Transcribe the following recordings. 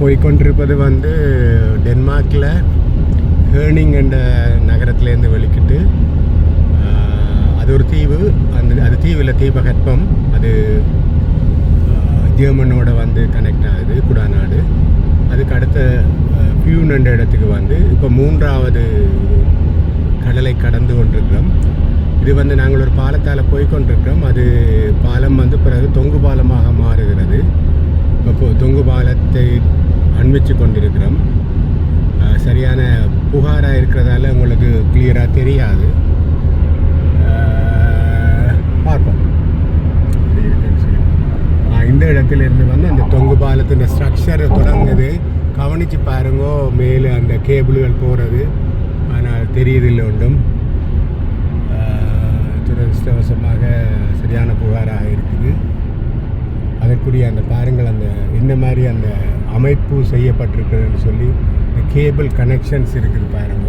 போய்கொண்டிருப்பது வந்து டென்மார்க்கில் ஹேர்னிங் என்ற நகரத்திலேருந்து வெளிக்கிட்டு அது ஒரு தீவு. அது தீவில் தீபகற்பம். அது ஜெர்மனோட வந்து கனெக்ட் ஆகுது குடாநாடு. அதுக்கு அடுத்த ஃபியூன் என்ற இடத்துக்கு வந்து இப்போ 3வது கடலை கடந்து கொண்டிருக்கிறோம். இது வந்து நாங்கள் ஒரு பாலத்தால் போய்கொண்டிருக்கிறோம். அது பாலம் வந்து பிறகு தொங்கு பாலமாக மாறுகிறது. இப்போ தொங்கு பாலத்தை அண்மிச்சு கொண்டிருக்கிறோம். சரியான புகாராக இருக்கிறதால உங்களுக்கு கிளியராக தெரியாது. பார்ப்போம் இந்த இடத்திலிருந்து வந்து அந்த தொங்கு பாலத்தின் ஸ்ட்ரக்சர் தொடங்குது. கவனித்து பாருங்கோ, மேலே அந்த கேபிள்கள் போகிறது. ஆனால் தெரியுதில்லை ஒன்றும். துரதிருஷ்டவசமாக சரியான புகாராக இருக்குது. அதற்குரிய அந்த பாருங்கள், அந்த என்ன மாதிரி அந்த அமைப்பு செய்யப்பட்டிருக்குதுன்னு சொல்லி இந்த கேபிள் கனெக்ஷன்ஸ் இருக்குது பாருங்க.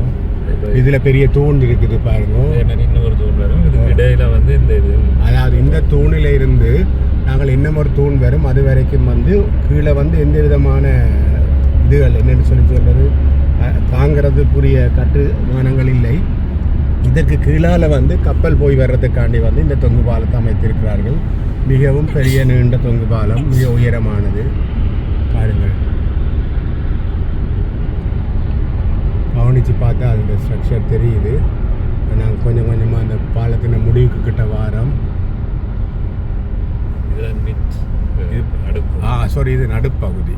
இதில் பெரிய தூண் இருக்குது பாருங்க. இன்னொரு தூண் வரும் இடையில வந்து இந்த இது, அதாவது இந்த தூணில் இருந்து நாங்கள் இன்னும் ஒரு தூண் வரும். அது வரைக்கும் வந்து கீழே வந்து எந்த விதமான இதுகள் என்னென்னு சொல்கிறது தாங்கிறதுக்குரிய கட்டுமானங்கள் இல்லை. இதற்கு கீழால் வந்து கப்பல் போய் வர்றதுக்காண்டி வந்து இந்த தொங்கு பாலத்தை அமைத்திருக்கிறார்கள். மிகவும் பெரிய நீண்ட தொங்கு பாலம், மிக உயரமானது. பாருங்கள், கவனித்து பார்த்தா அந்த ஸ்ட்ரக்சர் தெரியுது. நாங்கள் கொஞ்சம் கொஞ்சமாக அந்த பாலத்தின முடிவுக்கு கிட்ட வாரோம். சாரி, இது நடுப்பகுதி.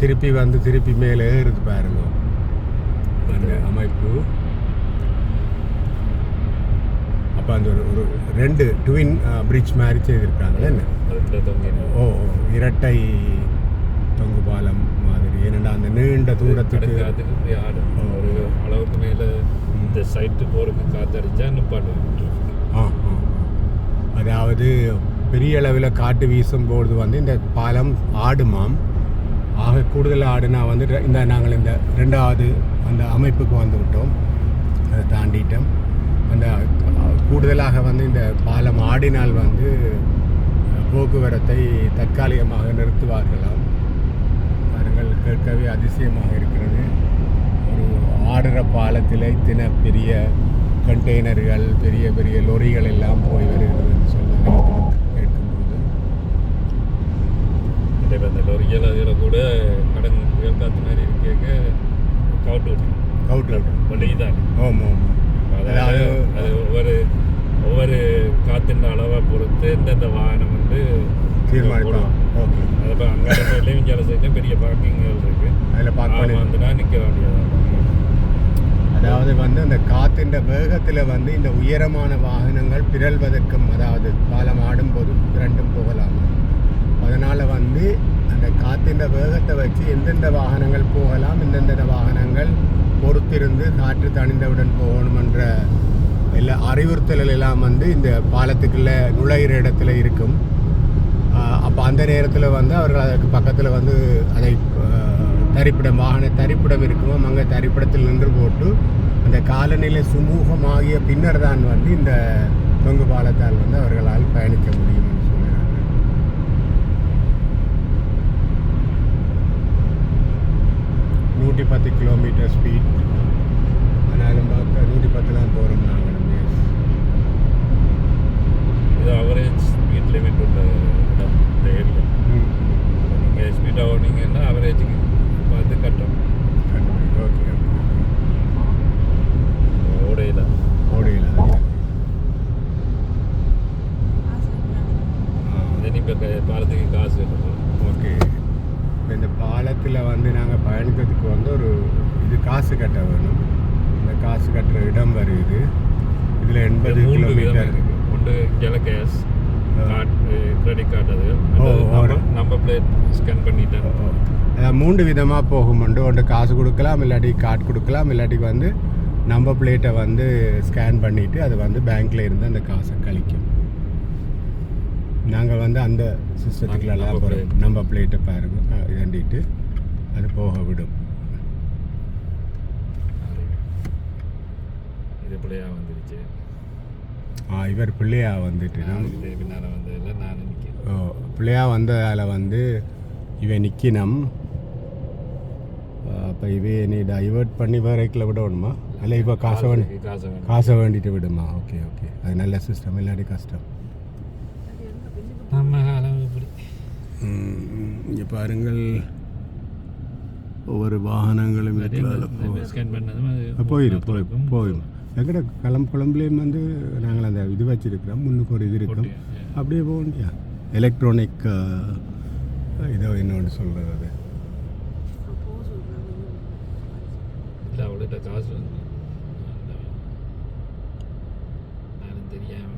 திருப்பி வந்து திருப்பி மேலே ஏறுது பாருங்க அந்த அமைப்பு. அப்போ அந்த ஒரு 2 ட்வின் பிரிட்ஜ் மாதிரி செய்திருக்காங்க. என்ன இரட்டை தொங்கு பாலம் மாதிரி. ஏன்னா அந்த நீண்ட தூரத்துக்கு ஒரு அளவுக்கு மேலே இந்த சைட்டு போகிறதுக்கு காத்தடிச்சா நிப்பாட்டு. அதாவது பெரிய அளவில் காட்டு வீசும்போது வந்து இந்த பாலம் ஆடுமாம். ஆக கூடுதல் ஆடுனா வந்து நாங்கள் இந்த 2வது அந்த அமைப்புக்கு வந்து விட்டோம். அதை தாண்டிட்டோம். அந்த கூடுதலாக வந்து இந்த பாலம் ஆடினால் வந்து போக்குவரத்தை தற்காலிகமாக நிறுத்துவார்களாம். பாருங்கள், கேட்கவே அதிசயமாக இருக்கிறது. ஒரு ஆடுற பாலத்தில் இத்தனை பெரிய கண்டெய்னர்கள், பெரிய பெரிய லொரிகள் எல்லாம் போய் வருகிறதுன்னு சொன்னாங்க கேட்கும்போது. அந்த லொரிகள் அதில் கூட கடன் புயல் காற்று மாதிரி இருக்க கவுட் வழிதான். ஆமாம். அதாவது அது ஒவ்வொரு காற்றின் அளவை பொறுத்து இந்தந்த வாகனம் வந்து தீர்மானிக்கலாம். ஓகே, அதை அங்கே விஞ்ஞான சைட்லையும் பெரிய பார்க்கிங்கள் இருக்குது. அதில் பார்க்க வந்துனா நிற்க வேண்டியது. அதாவது வந்து அந்த காற்றின் வேகத்தில் வந்து இந்த உயரமான வாகனங்கள் பிறழ்வதற்கும், அதாவது பாலம் ஆடும்போது பிறண்டும் போகலாமா. அதனால் வந்து அந்த காற்றின் வேகத்தை வச்சு எந்தெந்த வாகனங்கள் போகலாம், எந்தெந்த வாகனங்கள் பொறுத்திருந்து காற்று தணிந்தவுடன் போகணுமென்ற எல்லா அறிவுறுத்தல்கள் எல்லாம் வந்து இந்த பாலத்துக்குள்ளே நுழைகிற இடத்துல இருக்கும். அப்போ அந்த நேரத்தில் வந்து அவர்கள் அதற்கு பக்கத்தில் வந்து அதை வாகன தரிப்பிடம் இருக்குமோ அங்கே தரிப்பிடத்தில் நின்று போட்டு அந்த காலநிலை சுமூகமாகிய பின்னர் தான் வந்து இந்த தொங்கு பாலத்தால் வந்து அவர்களால் பயணிக்க முடியும் என்று சொல்கிறாங்க. 110 கிலோமீட்டர் ஸ்பீட். ஆனாலும் பார்க்க 110 போகிறோம் நாங்கள். இது அவரேஜ் ஸ்பீட் லிமிட் உள்ள இடம் இந்த ஏரியா. நீங்கள் ஸ்பீடாக ஓடினீங்கன்னா அவரேஜுக்கு பார்த்து கட்டணும். ஓகே, ஓடையில் இப்போ பாலத்துக்கு காசு கட்டணும். ஓகே, இப்போ இந்த பாலத்தில் வந்து நாங்கள் பயணிக்கிறதுக்கு வந்து ஒரு இது காசு கட்ட வேணும். இந்த காசு கட்டுற இடம் வருது. இதில் 80 கிலோமீட்டர் இருக்குது. ஒன்று இங்கே கேஸ் கிரெடிட் கார்டு, அது நம்பர் பிளேட் ஸ்கேன் பண்ணிட்டேன். அதாவது 3 விதமாக போகும்ண்டு. ஒன்று காசு கொடுக்கலாம், இல்லாட்டி கார்டு கொடுக்கலாம், இல்லாட்டி வந்து நம்பர் பிளேட்டை வந்து ஸ்கேன் பண்ணிவிட்டு அது வந்து பேங்க்கில் இருந்து அந்த காசை கழிக்கும். நாங்கள் வந்து அந்த சிஸ்டத்துக்குலாம் நம்பர் பிளேட்டை பாருங்கள் இதண்டிட்டு அது போக விடும். இது பிள்ளையாக வந்துருச்சு. இவர் பிள்ளையா வந்துட்டு பின்னால் வந்ததில் நான் நிற்கிறேன். பிள்ளையா வந்ததால் வந்து இவன் நிற்கினம். அப்போ இவே நீ டைவர்ட் பண்ணி வேறைக்கில் விடணுமா இல்லை இப்போ காசு காசை காசு வேண்டிட்டு விடுமா ஓகே ஓகே அது நல்ல சிஸ்டம் இல்லாட்டி கஷ்டம் நம்ம காலம் இப்படி இங்கே பாருங்கள் ஒவ்வொரு வாகனங்களும் ஸ்கேன் பண்ணதும் அது போயிடும் எங்கட குழம்புலேயும் வந்து நாங்கள் அந்த இது வச்சுருக்கிறோம் முன்னுக்கு ஒரு இது இருக்கும் அப்படியே போக முடியா எலக்ட்ரானிக் இதோ என்னோட சொல்கிறது அது இல்லை அவ்வளோட்ட காசு வந்து நானும் தெரியாமல்